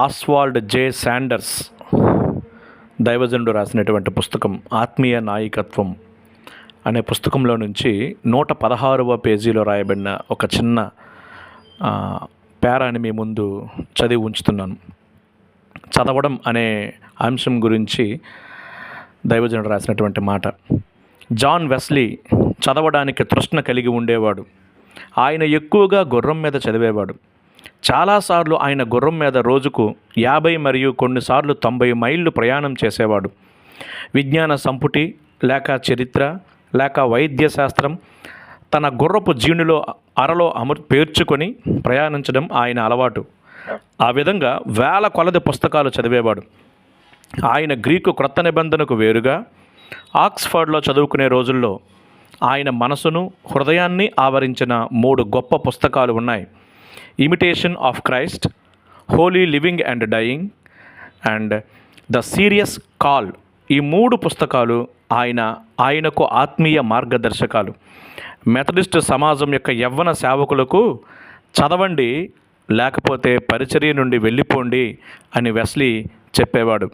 Oswald జే Sanders దైవజనుడు రాసినటువంటి పుస్తకం ఆత్మీయ నాయకత్వం అనే పుస్తకంలో నుంచి 116వ పేజీలో రాయబడిన ఒక చిన్న పేరాని మీ ముందు చదివి ఉంచుతున్నాను. చదవడం అనే అంశం గురించి దైవజనుడు రాసినటువంటి మాట. జాన్ వెస్లీ చదవడానికి తృష్ణ కలిగి ఉండేవాడు. ఆయన ఎక్కువగా గుర్రం మీద చదివేవాడు. చాలాసార్లు ఆయన గుర్రం మీద రోజుకు 50 మరియు కొన్నిసార్లు 90 మైళ్ళు ప్రయాణం చేసేవాడు. విజ్ఞాన సంపుటి లేక చరిత్ర లేక వైద్య శాస్త్రం తన గుర్రపు జీనులో అరలో పేర్చుకొని ప్రయాణించడం ఆయన అలవాటు. ఆ విధంగా వేల కొలది పుస్తకాలు చదివేవాడు. ఆయన గ్రీకు క్రొత్త నిబంధనకు వేరుగా ఆక్స్ఫర్డ్లో చదువుకునే రోజుల్లో ఆయన మనసును హృదయాన్ని ఆవరించిన 3 గొప్ప పుస్తకాలు ఉన్నాయి. Imitation of Christ, holy living and dying and the serious call. ఈ 3 పుస్తకాలు ఆయనకు ఆత్మీయ మార్గదర్శకాలు. మెథడిస్ట్ సమాజం యొక్క యవ్వన సేవకులకు చదవండి, లేకపోతే పరిచర్య నుండి వెళ్ళిపోండి అని వెస్లీ చెప్పేవాడు.